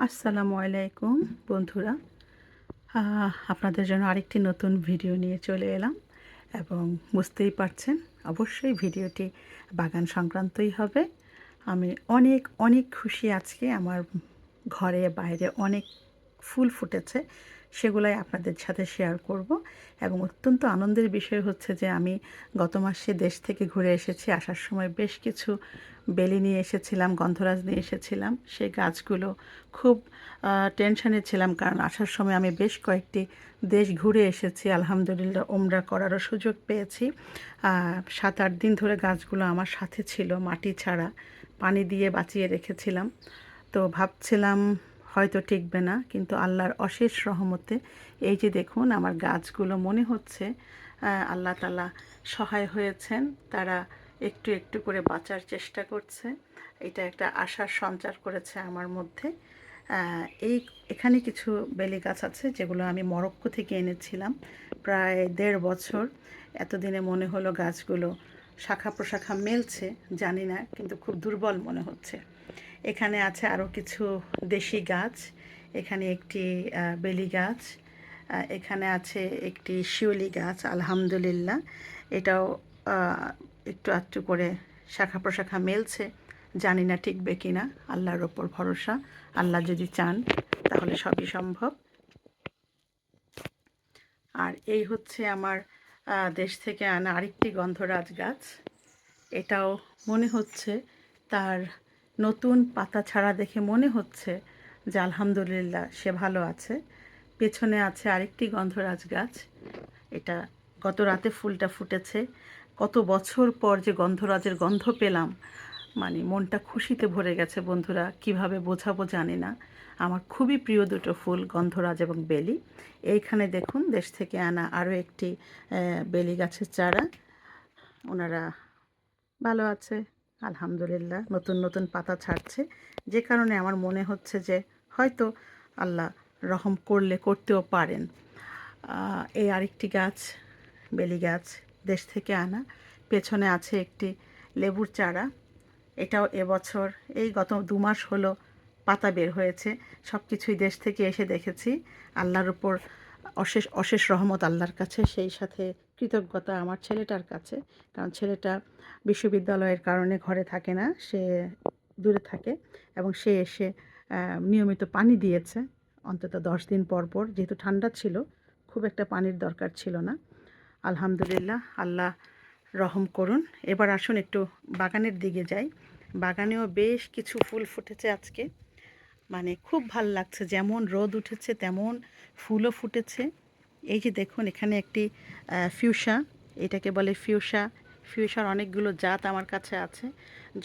আসসালামু আলাইকুম বন্ধুরা। আপনাদের জন্য আরেকটি নতুন ভিডিও নিয়ে চলে এলাম এবং বুঝতেই পারছেন অবশ্যই ভিডিওটি বাগান সংক্রান্তই হবে। আমি অনেক অনেক খুশি আজকে আমার ঘরে বাইরে অনেক ফুল ফুটেছে, সেগুলাই আপনাদের সাথে শেয়ার করব। এবং অত্যন্ত আনন্দের বিষয় হচ্ছে যে আমি গত মাসে দেশ থেকে ঘুরে এসেছি। আসার সময় বেশ কিছু বেলি নিয়ে এসেছিলাম, গন্ধরাজ নিয়ে এসেছিলাম। সেই গাছগুলো খুব টেনশনে ছিলাম, কারণ আসার সময় আমি বেশ কয়েকটি দেশ ঘুরে এসেছি, আলহামদুলিল্লাহ ওমরা করারও সুযোগ পেয়েছি। 7-8 দিন ধরে গাছগুলো আমার সাথে ছিল, মাটি ছাড়া পানি দিয়ে বাঁচিয়ে রেখেছিলাম। তো ভাবছিলাম হয়তো টিকবে না, কিন্তু আল্লাহর অশেষ রহমতে এই যে দেখুন আমার গাছগুলো, মনে হচ্ছে আল্লাহ তাআলা সহায় হয়েছেন। তারা একটু একটু করে বাঁচার চেষ্টা করছে। এটা একটা আশার সঞ্চার করেছে আমার মধ্যে। এখানে কিছু বেলি গাছ আছে যেগুলো আমি মরক্কো থেকে এনেছিলাম প্রায় 1.5 বছর। এতদিনে মনে হলো গাছগুলো শাখা প্রশাখা মেলছে, জানি না, কিন্তু খুব দুর্বল মনে হচ্ছে। এখানে আছে আরও কিছু দেশি গাছ। এখানে একটি বেলি গাছ, এখানে আছে একটি শিউলি গাছ, আলহামদুলিল্লাহ এটাও একটু আধটু করে শাখা প্রশাখা মেলছে। জানি না টিকবে কি না, আল্লাহর ওপর ভরসা। আল্লাহ যদি চান তাহলে সবই সম্ভব। আর এই হচ্ছে আমার দেশ থেকে আনা আরেকটি গন্ধরাজ গাছ। এটাও মনে হচ্ছে তার নতুন পাতা ছাড়া দেখে মনে হচ্ছে যে আলহামদুলিল্লাহ সে ভালো আছে। পেছনে আছে আরেকটি গন্ধরাজ গাছ। এটা গত রাতে ফুলটা ফুটেছে। কত বছর পর যে গন্ধরাজের গন্ধ পেলাম, মানে মনটা খুশিতে ভরে গেছে বন্ধুরা, কিভাবে বোঝাবো জানি না। আমার খুবই প্রিয় দুটো ফুল, গন্ধরাজ এবং বেলি। এইখানে দেখুন দেশ থেকে আনা আরও একটি বেলি গাছের চারা। ওনারা ভালো আছে আলহামদুলিল্লাহ, নতুন নতুন পাতা ছাড়ছে, যে কারণে আমার মনে হচ্ছে যে হয়তো আল্লাহ রহম করলে করতেও পারেন। এই আরেকটি গাছ, বেলি গাছ, দেশ থেকে আনা। পেছনে আছে একটি লেবুর চারা। এটাও এবছর এই গত 2 মাস হলো পাতা বের হয়েছে। সব কিছুই দেশ থেকে এসে দেখেছি। আল্লাহর উপর অশেষ অশেষ রহমত আল্লাহর কাছে, সেই সাথে কৃতজ্ঞতা আমার ছেলেটার কাছে, কারণ ছেলেটা বিশ্ববিদ্যালয়ের কারণে ঘরে থাকে না, সে দূরে থাকে এবং সে এসে নিয়মিত পানি দিয়েছে অন্তত 10 দিন পর পর। যেহেতু ঠান্ডা ছিল, খুব একটা পানির দরকার ছিল না। আলহামদুলিল্লাহ, আল্লাহ রহম করুন। এবার আসুন একটু বাগানের দিকে যাই। বাগানেও বেশ কিছু ফুল ফুটেছে আজকে, মানে খুব ভাল লাগছে। যেমন রোদ উঠেছে তেমন ফুলও ফুটেছে। এই যে দেখুন এখানে একটি ফিউসা, এটাকে বলে ফিউসা। ফিউসার অনেকগুলো জাত আমার কাছে আছে।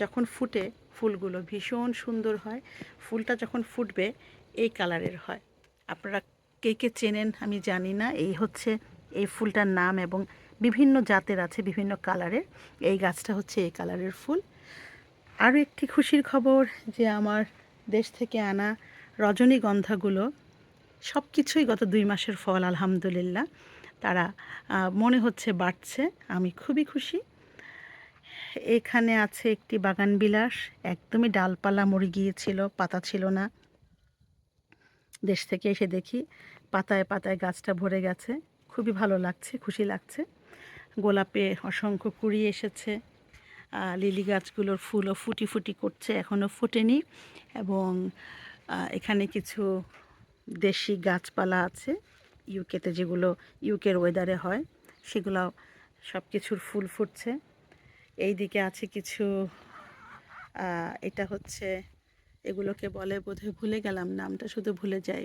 যখন ফুটে ফুলগুলো ভীষণ সুন্দর হয়। ফুলটা যখন ফুটবে এই কালারের হয়। আপনারা কে কে চেনেন আমি জানি না। এই হচ্ছে এই ফুলটার নাম, এবং বিভিন্ন জাতের আছে, বিভিন্ন কালারের। এই গাছটা হচ্ছে এই কালারের ফুল। আরও একটি খুশির খবর যে আমার দেশ থেকে আনা রজনীগন্ধাগুলো সব কিছুই গত 2 মাসের ফল, আলহামদুলিল্লাহ তারা মনে হচ্ছে বাড়ছে। আমি খুবই খুশি। এখানে আছে একটি বাগান বিলাস, একদমই ডালপালা মরে গিয়েছিল, পাতা ছিল না। দেশ থেকে এসে দেখি পাতায় পাতায় গাছটা ভরে গেছে। খুবই ভালো লাগছে, খুশি লাগছে। গোলাপে অসংখ্য কুড়ি এসেছে। লিলি গাছগুলোর ফুলও ফুটি ফুটি করছে, এখনও ফোটেনি। এবং এখানে কিছু দেশি গাছপালা আছে ইউকেতে, যেগুলো ইউকের ওয়েদারে হয়, সেগুলো সব কিছুর ফুল ফুটছে। এই দিকে আছে কিছু, এটা হচ্ছে, এগুলোকে বলে বোধহয়, ভুলে গেলাম নামটা, শুধু ভুলে যাই,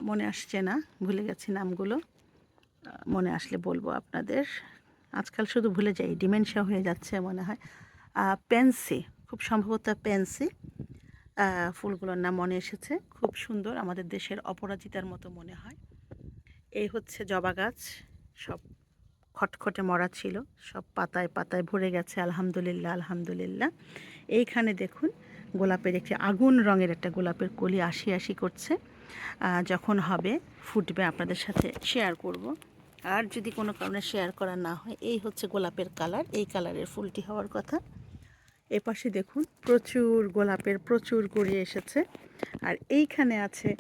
মনে আসছে না, ভুলে গেছি নামগুলো। মনে আসলে বলবো আপনাদের। আজকাল শুধু ভুলে যাই, ডিমেনশিয়া হয়ে যাচ্ছে মনে হয়। পেন্সি, খুব সম্ভবত পেন্সি ফুলগুলোর নাম মনে এসেছে। খুব সুন্দর, আমাদের দেশের অপরাজিতার মতো মনে হয়। এই হচ্ছে জবা গাছ, সব খটখটে মরা ছিল, সব পাতায় পাতায় ভরে গেছে, আলহামদুলিল্লাহ আলহামদুলিল্লাহ। এইখানে দেখুন গোলাপের একটি আগুন রঙের একটা গোলাপের কলি আশি আশি করছে। যখন হবে ফুটবে আপনাদের সাথে শেয়ার করব। আর যদি কোনো কারণে শেয়ার করা না হয়, এই হচ্ছে গোলাপের কালার, এই কালারের ফুলটি হওয়ার কথা। এপাশে দেখুন প্রচুর গোলাপের প্রচুর কুড়ি এসেছে। আর এইখানে আছে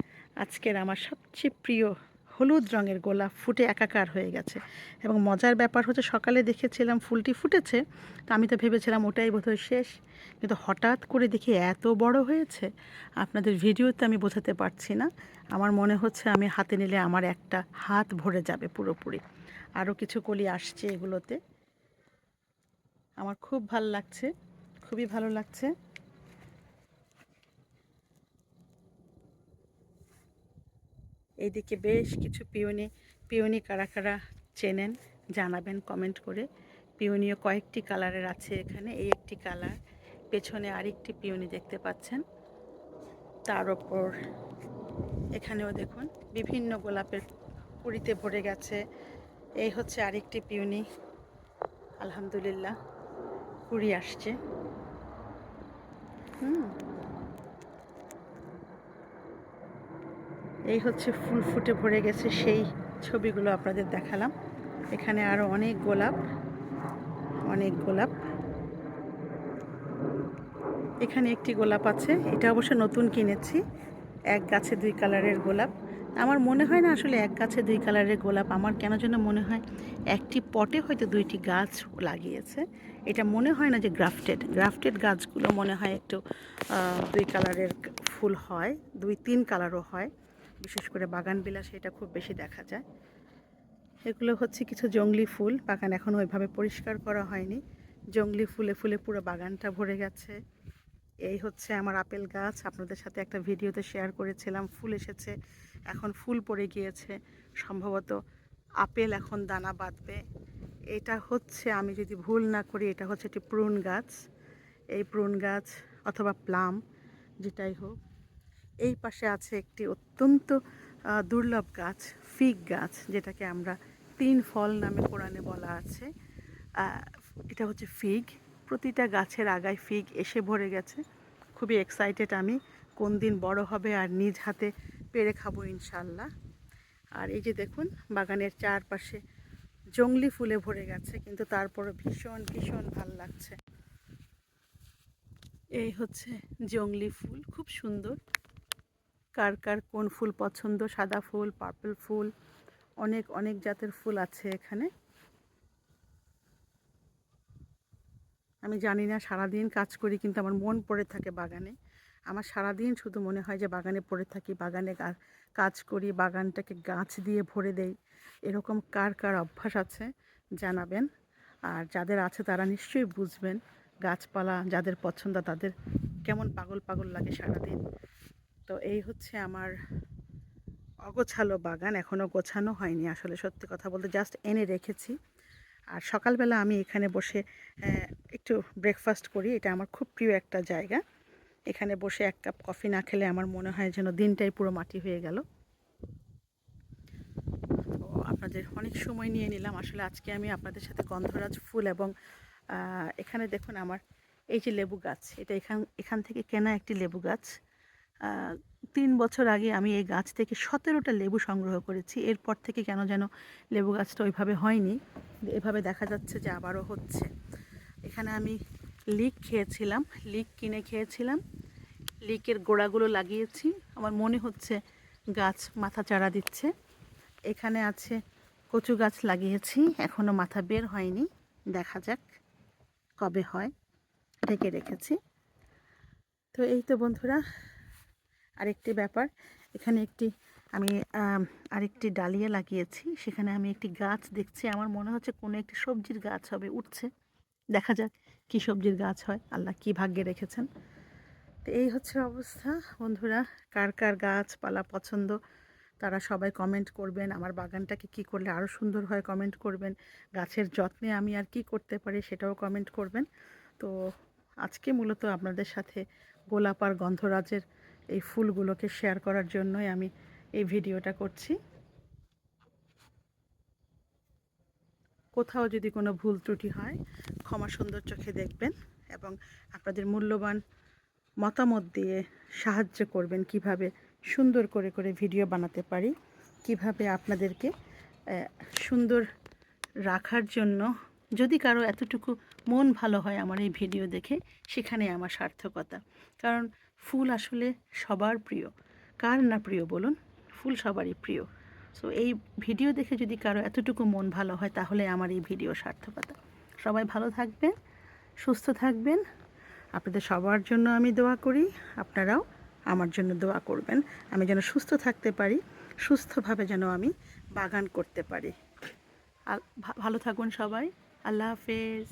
আজকের আমার সবচেয়ে প্রিয় হলুদ রঙের গোলাপ, ফুটে একাকার হয়ে গেছে। এবং মজার ব্যাপার হচ্ছে সকালে দেখেছিলাম ফুলটি ফুটেছে, তো আমি তো ভেবেছিলাম ওটাই বোধহয় শেষ, কিন্তু হঠাৎ করে দেখি এত বড় হয়েছে, আপনাদের ভিডিওতে আমি বোঝাতে পারছি না। আমার মনে হচ্ছে আমি হাতে নিলে আমার একটা হাত ভরে যাবে পুরোপুরি। আরও কিছু কলি আসছে এগুলোতে, আমার খুব ভালো লাগছে, খুবই ভালো লাগছে। এইদিকে বেশ কিছু পিওনি, পিওনি কারা কারা চেনেন জানাবেন কমেন্ট করে। পিওনিও কয়েকটি কালারের আছে এখানে, এই একটি কালার, পেছনে আরেকটি পিওনি দেখতে পাচ্ছেন। তার ওপর এখানেও দেখুন বিভিন্ন গোলাপের কুড়িতে ভরে গেছে। এই হচ্ছে আরেকটি পিওনি, আলহামদুলিল্লাহ কুড়ি আসছে। এই হচ্ছে ফুল ফুটে ভরে গেছে, সেই ছবিগুলো আপনাদের দেখালাম। এখানে আরও অনেক গোলাপ, অনেক গোলাপ। এখানে একটি গোলাপ আছে, এটা অবশ্য নতুন কিনেছি। এক গাছে দুই কালারের গোলাপ। আমার মনে হয় না আসলে এক গাছে দুই কালারের গোলাপ, আমার কেন যেন মনে হয় একটি পটে হয়তো দুইটি গাছ লাগিয়েছে। এটা মনে হয় না যে গ্রাফটেড, গ্রাফটেড গাছগুলো মনে হয় একটু দুই কালারের ফুল হয়, দুই তিন কালারও হয়। বিশেষ করে বাগানবিলাসে এটা খুব বেশি দেখা যায়। এগুলো হচ্ছে কিছু জংলি ফুল, বাগান এখনও ওইভাবে পরিষ্কার করা হয়নি। জংলি ফুলে ফুলে পুরো বাগানটা ভরে গেছে। এই হচ্ছে আমার আপেল গাছ, আপনাদের সাথে একটা ভিডিওতে শেয়ার করেছিলাম, ফুল এসেছে, এখন ফুল পড়ে গিয়েছে, সম্ভবত আপেল এখন দানা বাঁধবে। এটা হচ্ছে, আমি যদি ভুল না করি, এটা হচ্ছে একটি প্রুন গাছ। এই প্রুন গাছ অথবা প্লাম, যেটাই হোক। এই পাশে আছে একটি অত্যন্ত দুর্লভ গাছ, ফিগ গাছ, যেটাকে আমরা তিন ফল নামে কোরআনে বলা আছে। এটা হচ্ছে ফিগ, প্রতিটা গাছের আগায় ফিগ এসে ভরে গেছে। খুবই এক্সাইটেড আমি, কোন দিন বড় হবে আর নিজ হাতে পেড়ে খাবো ইনশাল্লাহ। আর এই যে দেখুন বাগানের চারপাশে জংলি ফুলে ভরে গেছে, কিন্তু তারপরও ভীষণ ভীষণ ভাল লাগছে। এই হচ্ছে জংলি ফুল, খুব সুন্দর। কার কার কোন ফুল পছন্দ, সাদা ফুল, পার্পল ফুল, অনেক অনেক জাতের ফুল আছে এখানে। আমি জানি না, সারাদিন কাজ করি কিন্তু আমার মন পড়ে থাকে বাগানে। আমার সারাদিন শুধু মনে হয় যে বাগানে পড়ে থাকি, বাগানে কাজ করি, বাগানটাকে গাছ দিয়ে ভরে দেই। এরকম কার কার অভ্যাস আছে জানাবেন। আর যাদের আছে তারা নিশ্চয়ই বুঝবেন, গাছপালা যাদের পছন্দ তাদের কেমন পাগল পাগল লাগে সারাদিন। তো এই হচ্ছে আমার অগোছালো বাগান, এখনও গোছানো হয়নি আসলে, সত্যি কথা বলতে জাস্ট এনে রেখেছি। আর সকালবেলা আমি এখানে বসে একটু ব্রেকফাস্ট করি, এটা আমার খুব প্রিয় একটা জায়গা। এখানে বসে এক কাপ কফি না খেলে আমার মনে হয় যেন দিনটাই পুরো মাটি হয়ে গেল। তো আপনাদের অনেক সময় নিয়ে নিলাম, আসলে আজকে আমি আপনাদের সাথে গন্ধরাজ ফুল এবং এখানে দেখুন আমার এই যে লেবু গাছ, এটা এখান থেকে কেনা একটি লেবু গাছ। 3 বছর আগে আমি এই গাছ থেকে 17টা লেবু সংগ্রহ করেছি। এরপর থেকে কেন যেন লেবু গাছটা ওইভাবে হয়নি, এভাবে দেখা যাচ্ছে যে আবারও হচ্ছে। এখানে আমি লিক খেয়েছিলাম, লিক কিনে খেয়েছিলাম, লিকের গোড়াগুলো লাগিয়েছি, আমার মনে হচ্ছে গাছ মাথা চারা দিচ্ছে। এখানে আছে কচু গাছ লাগিয়েছি, এখনও মাথা বের হয়নি, দেখা যাক কবে হয়, ঢেকে রেখেছি। তো এই তো বন্ধুরা, আরেকটি ব্যাপার, এখানে আমি আরেকটি ডালিয়া লাগিয়েছি, সেখানে আমি একটি গাছ দেখছি, আমার মনে হচ্ছে কোনো একটি সবজির গাছ হবে, উঠছে, দেখা যাক কী সবজির গাছ হয়, আল্লাহ কী ভাগ্যে রেখেছেন। তো এই হচ্ছে অবস্থা বন্ধুরা, কার কার গাছপালা পছন্দ তারা সবাই কমেন্ট করবেন। আমার বাগানটাকে কী করলে আরও সুন্দর হয় কমেন্ট করবেন। গাছের যত্নে আমি আর কি করতে পারি সেটাও কমেন্ট করবেন। তো আজকে মূলত আপনাদের সাথে গোলাপ আর গন্ধরাজের এই ফুলগুলোকে শেয়ার করার জন্যই আমি এই ভিডিওটা করছি। কোথাও যদি কোনো ভুল ত্রুটি হয় ক্ষমা সুন্দর চোখে দেখবেন এবং আপনাদের মূল্যবান মতামত দিয়ে সাহায্য করবেন, কিভাবে সুন্দর করে করে ভিডিও বানাতে পারি, কিভাবে আপনাদেরকে সুন্দর রাখার জন্য, যদি কারো এতটুকু মন ভালো হয় আমার এই ভিডিও দেখে, সেখানে আমার সার্থকতা। কারণ ফুল আসলে সবার প্রিয়, কার না প্রিয় বলুন? ফুল সবারই প্রিয়। সো এই ভিডিও দেখে যদি কারো এতটুকু মন ভালো হয়, তাহলে আমার এই ভিডিও সার্থকতা। সবাই ভালো থাকবেন, সুস্থ থাকবেন। আপনাদের সবার জন্য আমি দোয়া করি, আপনারাও আমার জন্য দোয়া করবেন। আমি যেন সুস্থ থাকতে পারি, সুস্থভাবে যেন আমি বাগান করতে পারি। ভালো থাকুন সবাই। আল্লাহ হাফেজ।